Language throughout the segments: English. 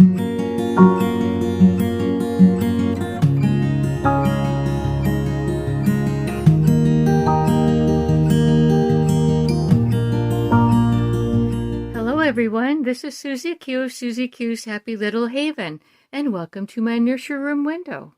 Hello everyone, this is Susie Q of Susie Q's Happy Little Haven, and welcome to my Nursery Room Window.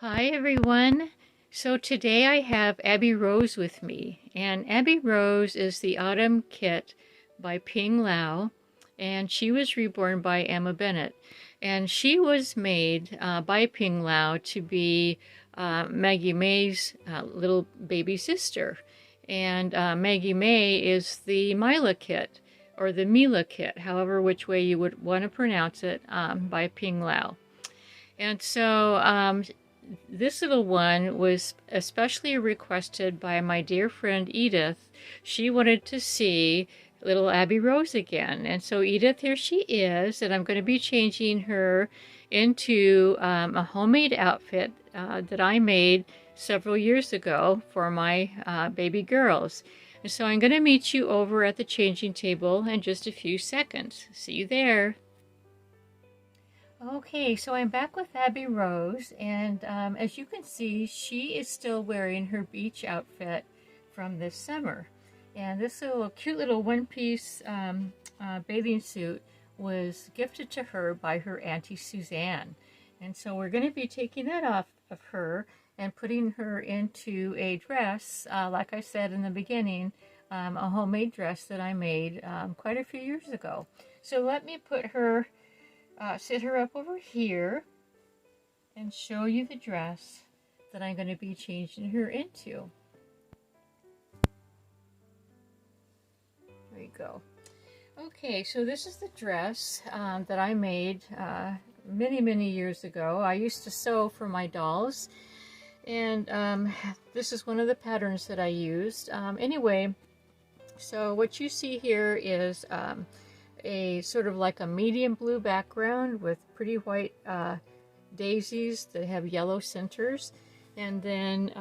Hi everyone, so today I have Abbie Rose with me, and Abbie Rose is the Autumn Kit by Ping Lau, and she was reborn by Emma Bennett, and she was made by Ping Lau to be Maggie May's little baby sister. And Maggie May is the Mila kit, or the Mila kit, however which way you would want to pronounce it, by Ping Lau. And so this little one was especially requested by my dear friend Edith. She wanted to see little Abbie Rose again. And so Edith, here she is, and I'm going to be changing her into a homemade outfit that I made several years ago for my baby girls. And so I'm going to meet you over at the changing table in just a few seconds. See you there. Okay, so I'm back with Abbie Rose, and as you can see, she is still wearing her beach outfit from this summer. And this little cute little one-piece bathing suit was gifted to her by her Auntie Suzanne. And so we're going to be taking that off of her and putting her into a dress, like I said in the beginning, a homemade dress that I made quite a few years ago. So let me put her, sit her up over here and show you the dress that I'm going to be changing her into. There you go. Okay, so this is the dress that I made many years ago. I used to sew for my dolls. And this is one of the patterns that I used. Anyway, so what you see here is a sort of like a medium blue background with pretty white daisies that have yellow centers. And then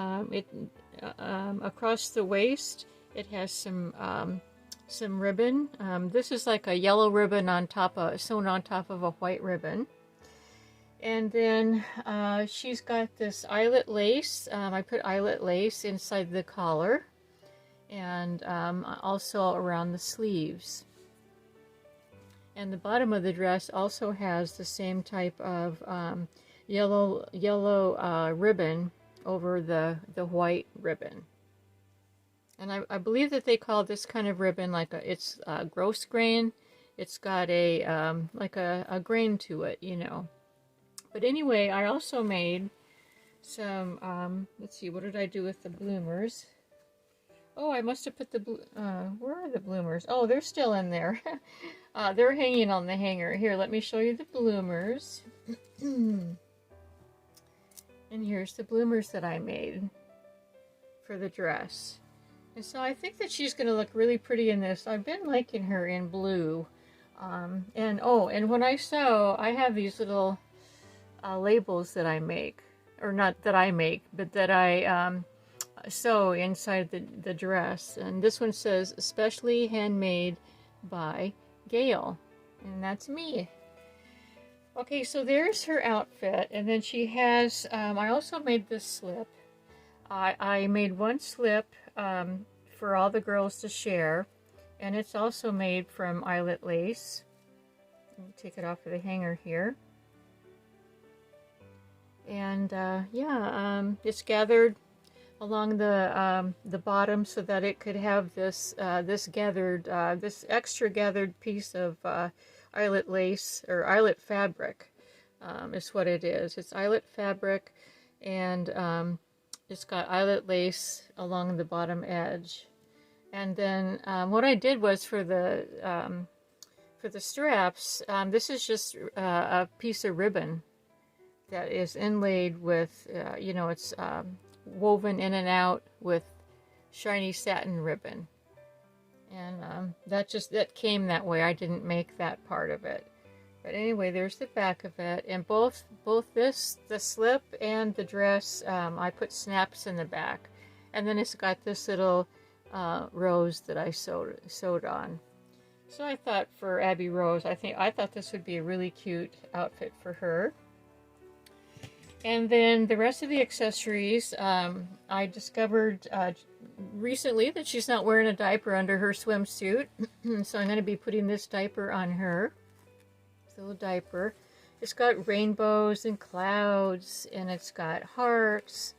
across the waist, it has some ribbon. This is like a yellow ribbon on top of, sewn on top of a white ribbon. And then she's got this eyelet lace. I put eyelet lace inside the collar and also around the sleeves. And the bottom of the dress also has the same type of yellow ribbon over the white ribbon. And I believe that they call this kind of ribbon like it's gross grain. It's got a like a grain to it, you know. But anyway, I also made some, let's see, what did I do with the bloomers? Oh, I must have put the, where are the bloomers? Oh, they're still in there. They're hanging on the hanger. Here, let me show you the bloomers. And here's the bloomers that I made for the dress. And so I think that she's going to look really pretty in this. I've been liking her in blue. And when I sew, I have these little labels that I make, or not that I make, but that I sew inside the dress. And this one says, especially handmade by Gail. And that's me. Okay, so there's her outfit. And then she has, I also made this slip. I made one slip for all the girls to share. And it's also made from eyelet lace. Let me take it off of the hanger here. And it's gathered along the bottom so that it could have this this extra gathered piece of eyelet lace, or eyelet fabric is what it is. It's eyelet fabric, and it's got eyelet lace along the bottom edge. And then what I did was for the straps, this is just a piece of ribbon that is inlaid with, you know, it's woven in and out with shiny satin ribbon. And that came that way. I didn't make that part of it. But anyway, there's the back of it. And both the slip and the dress, I put snaps in the back. And then it's got this little rose that I sewed on. So I thought for Abbie Rose, I thought this would be a really cute outfit for her. And then the rest of the accessories, I discovered recently that she's not wearing a diaper under her swimsuit. So I'm going to be putting this diaper on her. This little diaper. It's got rainbows and clouds, and it's got hearts,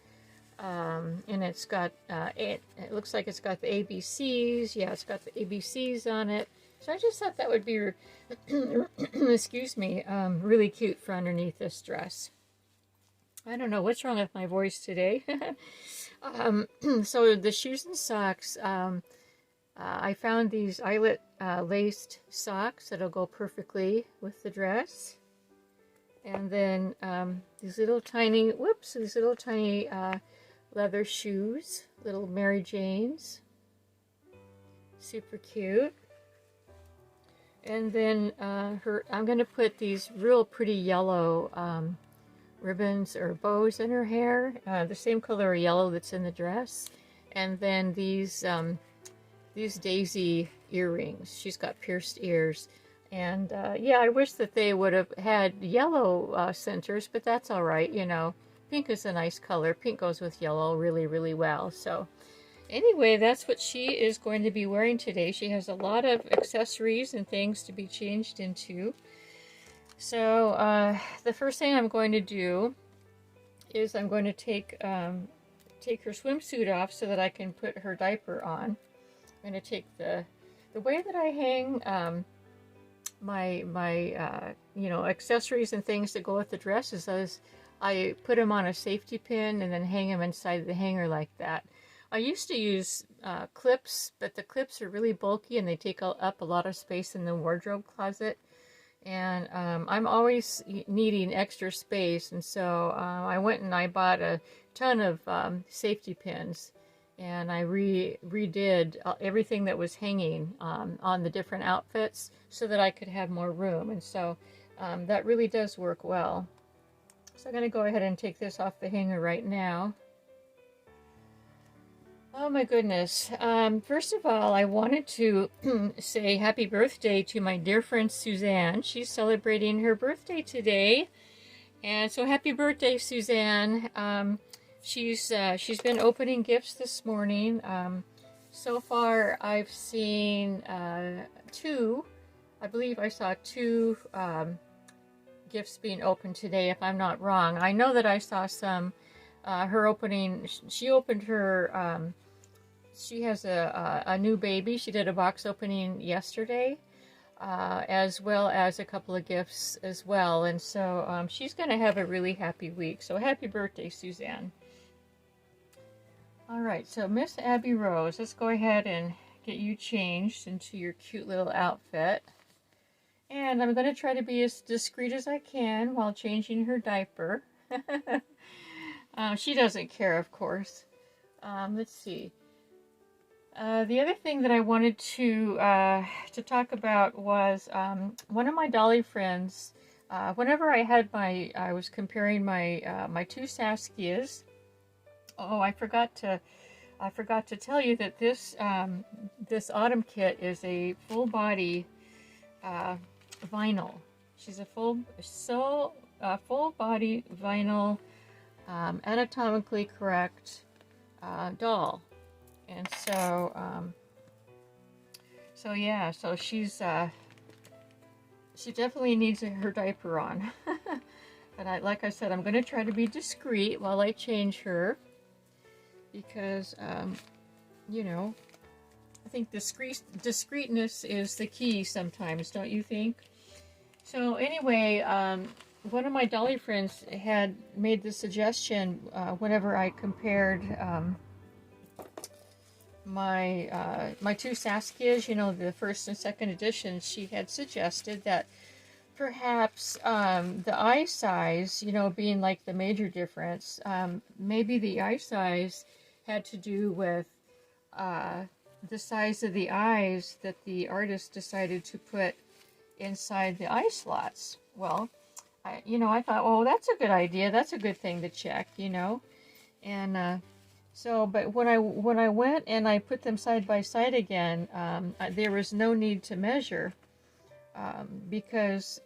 and it's got, it looks like it's got the ABCs. Yeah, it's got the ABCs on it. So I just thought that would be, excuse me, really cute for underneath this dress. I don't know what's wrong with my voice today. So the shoes and socks, I found these eyelet laced socks that'll go perfectly with the dress. And then these little tiny, leather shoes, little Mary Janes. Super cute. And then I'm going to put these real pretty yellow ribbons or bows in her hair, the same color of yellow that's in the dress. And then these daisy earrings. She's got pierced ears. And yeah, I wish that they would have had yellow centers, but that's all right, you know. Pink is a nice color. Pink goes with yellow really, really well. So anyway, that's what she is going to be wearing today. She has a lot of accessories and things to be changed into. So the first thing I'm going to do is I'm going to take her swimsuit off so that I can put her diaper on. I'm going to take the way that I hang my you know, accessories and things that go with the dress is as I put them on a safety pin and then hang them inside the hanger like that. I used to use clips, but the clips are really bulky and they take up a lot of space in the wardrobe closet. And I'm always needing extra space, and so I went and I bought a ton of safety pins, and I redid everything that was hanging on the different outfits so that I could have more room, and so that really does work well. So I'm going to go ahead and take this off the hanger right now. Oh my goodness. First of all, I wanted to say happy birthday to my dear friend Suzanne. She's celebrating her birthday today. And so happy birthday, Suzanne. She's been opening gifts this morning. So far, I've seen two. I believe I saw two gifts being opened today, if I'm not wrong. I know that I saw some, her opening, she opened her, she has a new baby. She did a box opening yesterday, as well as a couple of gifts as well. And so she's going to have a really happy week. So happy birthday, Suzanne. All right, so Miss Abbie Rose, let's go ahead and get you changed into your cute little outfit. And I'm going to try to be as discreet as I can while changing her diaper. She doesn't care, of course. Let's see. The other thing that I wanted to talk about was one of my dolly friends. Whenever I was comparing my my two Saskias. Oh, I forgot to tell you that this this autumn kit is a full body vinyl. She's a full body vinyl, anatomically correct doll. And so, so yeah, so she definitely needs her diaper on. But like I said, I'm going to try to be discreet while I change her, because, you know, I think discreetness is the key sometimes, don't you think? So anyway, one of my dolly friends had made the suggestion whenever I compared my two Saskias, you know, the first and second editions. She had suggested that perhaps the eye size, you know, being like the major difference, maybe the eye size had to do with the size of the eyes that the artist decided to put inside the eye slots. Well, I thought, well, that's a good idea. That's a good thing to check, you know. And So, but when I went and I put them side by side again, there was no need to measure, because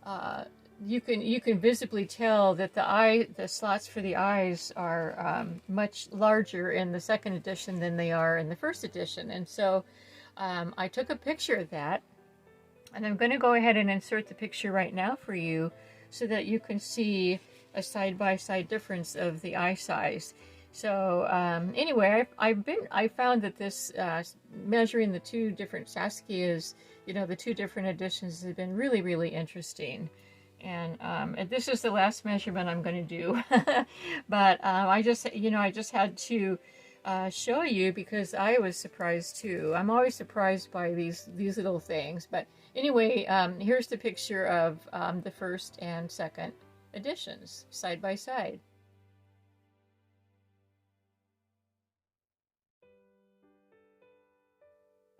uh, you can visibly tell that the slots for the eyes are much larger in the second edition than they are in the first edition. And so I took a picture of that, and I'm going to go ahead and insert the picture right now for you so that you can see a side-by-side difference of the eye size. So anyway, I found that this measuring the two different Saskias, the two different editions, has been really, really interesting. And this is the last measurement I'm going to do. But I just had to show you because I was surprised too. I'm always surprised by these little things. But anyway, here's the picture of the first and second editions side by side.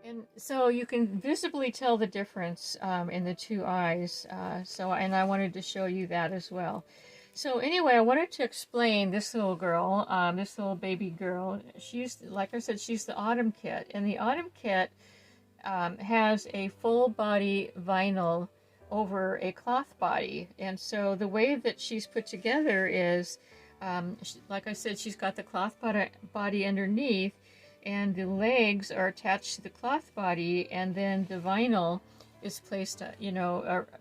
And so you can visibly tell the difference in the two eyes. And I wanted to show you that as well. So anyway, I wanted to explain this little girl, this little baby girl. She's, like I said, she's the Autumn Kit. And the Autumn Kit has a full body vinyl over a cloth body. And so the way that she's put together is, like I said, she's got the cloth body underneath, and the legs are attached to the cloth body, and then the vinyl is placed,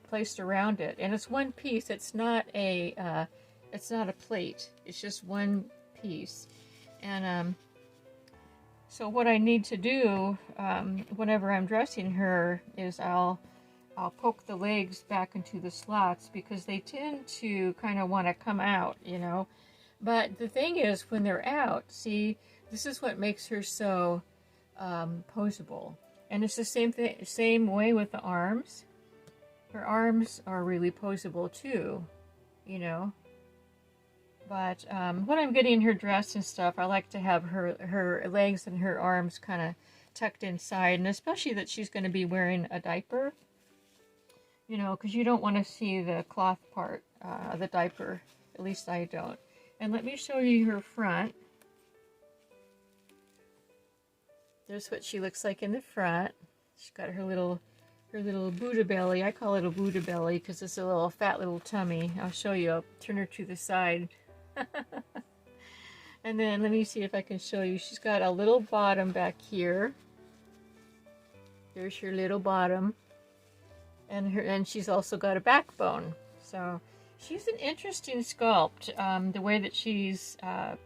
placed around it. And it's one piece. It's not a plate. It's just one piece. And so what I need to do whenever I'm dressing her is I'll poke the legs back into the slots because they tend to kind of want to come out, But the thing is, when they're out, see, this is what makes her so poseable. And it's the same way with the arms. Her arms are really poseable too, But when I'm getting her dressed and stuff, I like to have her legs and her arms kind of tucked inside, and especially that she's going to be wearing a diaper, because you don't want to see the cloth part of the diaper. At least I don't. And let me show you her front. There's what she looks like in the front. She's got her little Buddha belly. I call it a Buddha belly because it's a little fat little tummy. I'll show you. I'll turn her to the side. And then let me see if I can show you. She's got a little bottom back here. There's her little bottom. And she's also got a backbone. So she's an interesting sculpt.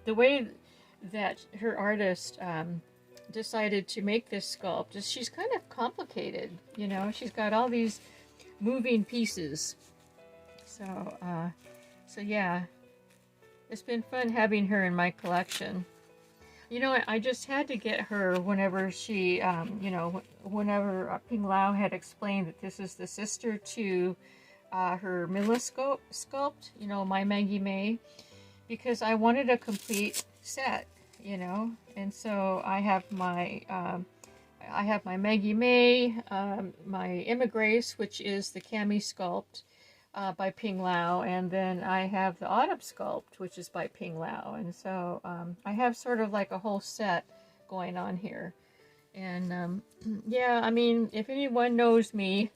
The way that her artist decided to make this sculpt is she's kind of complicated. She's got all these moving pieces. So yeah, it's been fun having her in my collection. I just had to get her whenever she, whenever Ping Lao had explained that this is the sister to her Mila sculpt, My Maggie May, because I wanted a complete set, and so I have my Maggie May, my Emma Grace, which is the Cami sculpt by Ping Lao, and then I have the Autumn sculpt, which is by Ping Lao, and so I have sort of like a whole set going on here. And yeah, I mean, if anyone knows me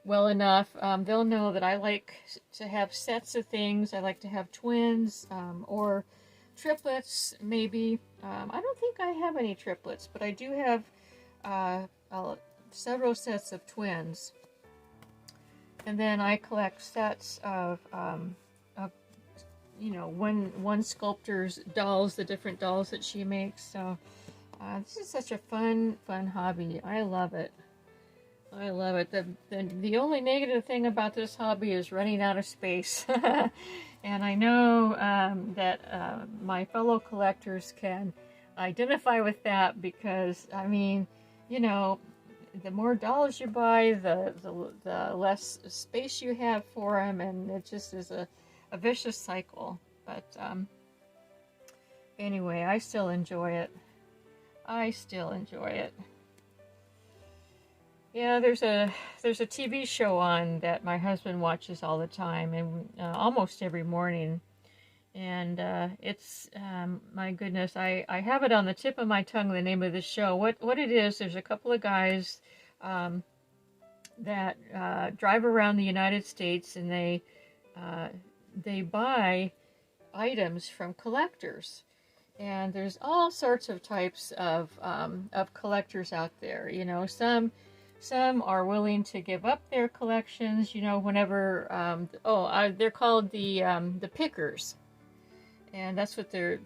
well enough, they'll know that I like to have sets of things. I like to have twins or triplets, maybe. I don't think I have any triplets, but I do have several sets of twins. And then I collect sets of one sculptor's dolls, the different dolls that she makes. So this is such a fun hobby. I love it. I love it. The only negative thing about this hobby is running out of space. And I know that my fellow collectors can identify with that because, I mean, the more dolls you buy, the less space you have for them, and it just is a vicious cycle. But anyway, I still enjoy it. I still enjoy it. Yeah, there's a TV show on that my husband watches all the time, and almost every morning. And it's, my goodness, I have it on the tip of my tongue, the name of the show. What it is, there's a couple of guys that drive around the United States, and they buy items from collectors. And there's all sorts of types of collectors out there. You know, some are willing to give up their collections. You know, whenever they're called the pickers, and that's what they're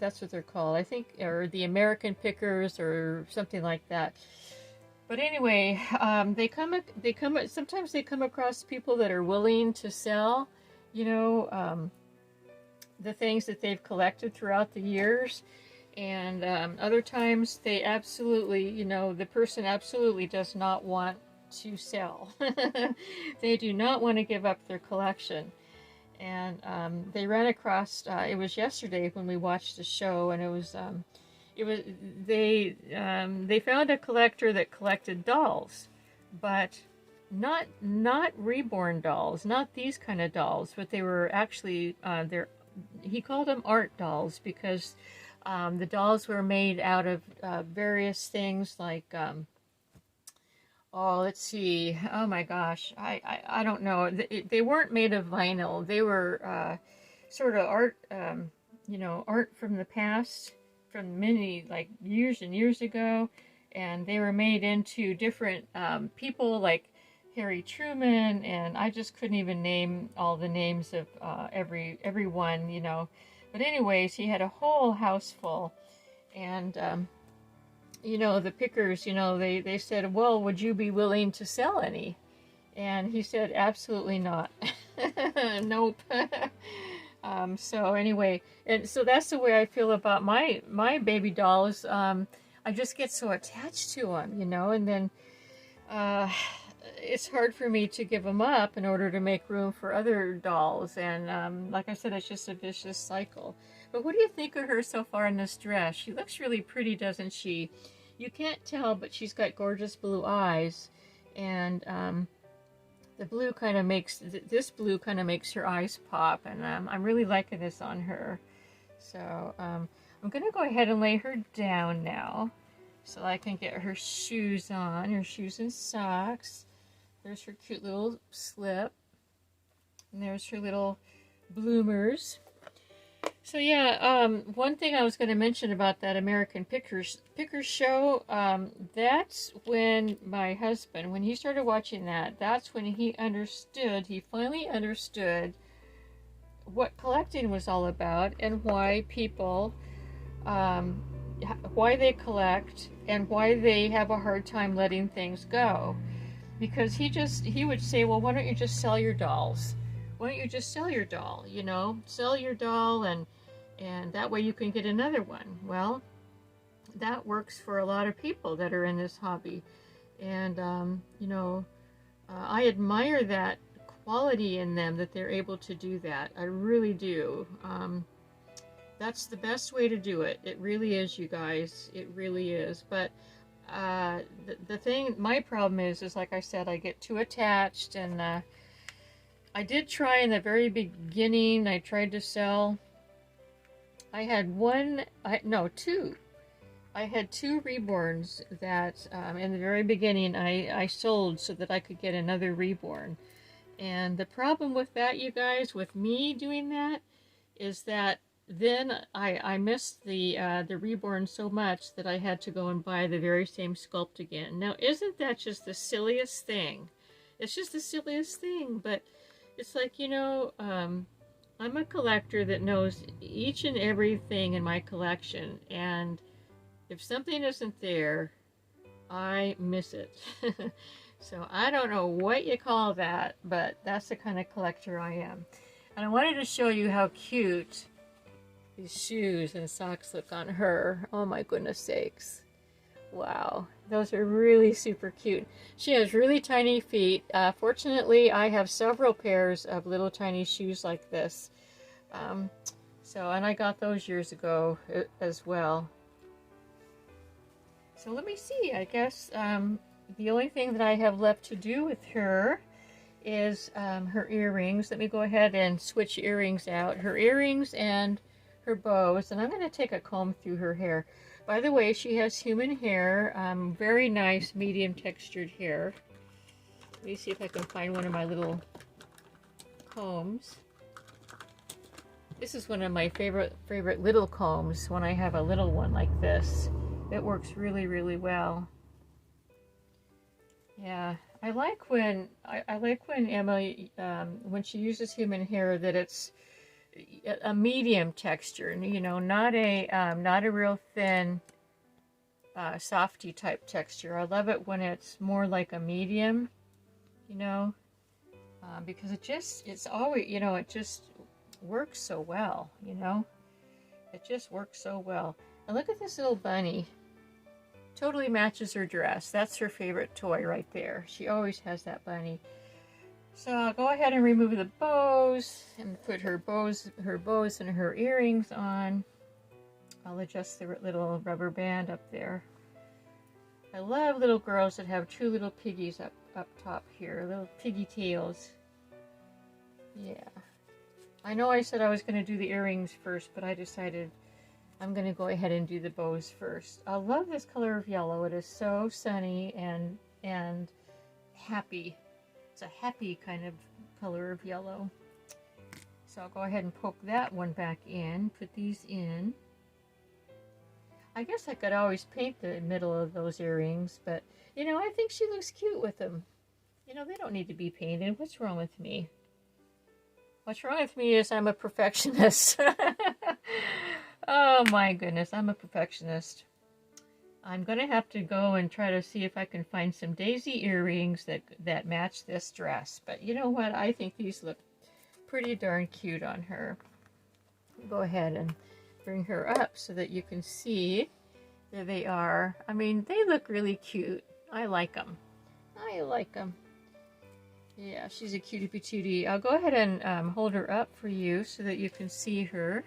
called. I think, or the American pickers or something like that. But anyway, sometimes they come across people that are willing to sell, you know, the things that they've collected throughout the years. And other times they absolutely, you know, the person absolutely does not want to sell. They do not want to give up their collection. And they ran across, it was yesterday when we watched the show, and they found a collector that collected dolls, but not reborn dolls, not these kind of dolls, but they were actually he called them art dolls, because the dolls were made out of various things like let's see, oh my gosh, I don't know, they weren't made of vinyl. They were sort of art, you know, art from the past, from many, like, years and years ago, and they were made into different people, like Harry Truman, and I just couldn't even name all the names of everyone, you know. But anyways, he had a whole house full, and you know, the pickers, you know, they said, well, would you be willing to sell any? And he said, absolutely not. Nope. So anyway, and so that's the way I feel about my baby dolls. I just get so attached to them, you know, and then it's hard for me to give them up in order to make room for other dolls. And like I said, it's just a vicious cycle. But what do you think of her so far in this dress? She looks really pretty, doesn't she? You can't tell, but she's got gorgeous blue eyes, and the blue kind of makes, this blue kind of makes her eyes pop, and I'm really liking this on her. So I'm going to go ahead and lay her down now so I can get her shoes on, her shoes and socks. There's her cute little slip, and there's her little bloomers. So yeah, one thing I was going to mention about that American Pickers show, that's when my husband, when he started watching that, that's when he finally understood what collecting was all about, and why people, why they collect, and why they have a hard time letting things go. Because he would say, well, why don't you just sell your dolls? Why don't you just sell your doll, you know? Sell your doll, and that way you can get another one. Well, that works for a lot of people that are in this hobby. And, you know, I admire that quality in them, that they're able to do that. I really do. That's the best way to do it. It really is, you guys. It really is. But the thing, my problem is like I said, I get too attached, and I did try in the very beginning. I tried to sell. I had two. I had two reborns that in the very beginning I sold so that I could get another reborn. And the problem with that, you guys, with me doing that, is that then I missed the reborn so much that I had to go and buy the very same sculpt again. Now, isn't that just the silliest thing? It's just the silliest thing, but it's like, you know, I'm a collector that knows each and everything in my collection, and if something isn't there, I miss it. So I don't know what you call that, but that's the kind of collector I am. And I wanted to show you how cute these shoes and socks look on her. Oh my goodness sakes. Wow, those are really super cute. She has really tiny feet. Fortunately, I have several pairs of little tiny shoes like this. And I got those years ago as well. So let me see, I guess the only thing that I have left to do with her is her earrings. Let me go ahead and switch earrings out. Her earrings and her bows, and I'm going to take a comb through her hair. By the way, she has human hair, very nice medium textured hair. Let me see if I can find one of my little combs. This is one of my favorite little combs when I have a little one like this. It works really, really well. Yeah, I like when Emma when she uses human hair, that it's a medium texture, you know, not a real thin softy type texture. I love it when it's more like a medium, you know, because it's always, you know, it just works so well, you know. It just works so well. And look at this little bunny. Totally matches her dress. That's her favorite toy right there. She always has that bunny. So I'll go ahead and remove the bows and put her bows and her earrings on. I'll adjust the little rubber band up there. I love little girls that have two little piggies up top here, little piggy tails. Yeah. I know I said I was going to do the earrings first, but I decided I'm going to go ahead and do the bows first. I love this color of yellow. It is so sunny and happy. It's a happy kind of color of yellow. So I'll go ahead and poke that one back in, put these in. I guess I could always paint the middle of those earrings, but you know, I think she looks cute with them. You know, they don't need to be painted. What's wrong with me? What's wrong with me is I'm a perfectionist. Oh my goodness, I'm a perfectionist. I'm going to have to go and try to see if I can find some daisy earrings that match this dress. But you know what? I think these look pretty darn cute on her. Go ahead and bring her up so that you can see. There they are. I mean, they look really cute. I like them. I like them. Yeah, she's a cutie patootie. I'll go ahead and hold her up for you so that you can see her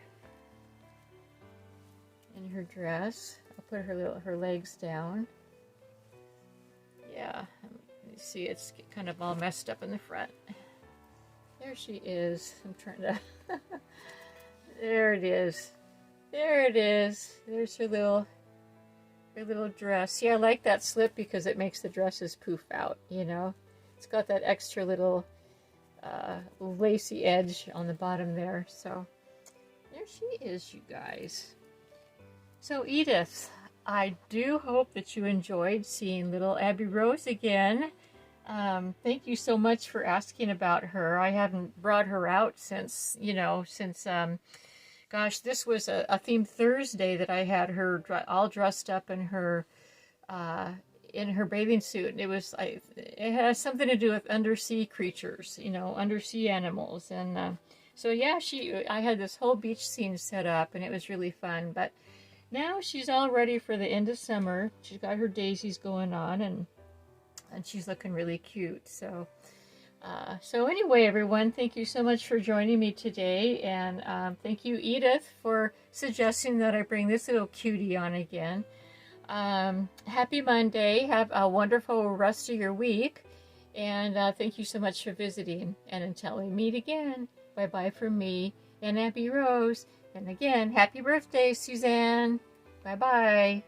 in her dress. I'll put her legs down. Yeah, you see it's kind of all messed up in the front. There she is. I'm trying to... There it is. There it is. There's her little dress. See, I like that slip because it makes the dresses poof out, you know. It's got that extra little lacy edge on the bottom there. So there she is, you guys. So Edith, I do hope that you enjoyed seeing little Abbie Rose again. Thank you so much for asking about her. I haven't brought her out since, you know, gosh, this was a theme Thursday that I had her all dressed up in her bathing suit. It has something to do with undersea creatures, you know, undersea animals. And so yeah, I had this whole beach scene set up and it was really fun. But now she's all ready for the end of summer. She's got her daisies going on and she's looking really cute. So anyway, everyone, thank you so much for joining me today. And thank you, Edith, for suggesting that I bring this little cutie on again. Happy Monday. Have a wonderful rest of your week. And thank you so much for visiting. And until we meet again, bye-bye from me and Abbie Rose. And again, happy birthday, Suzanne. Bye-bye.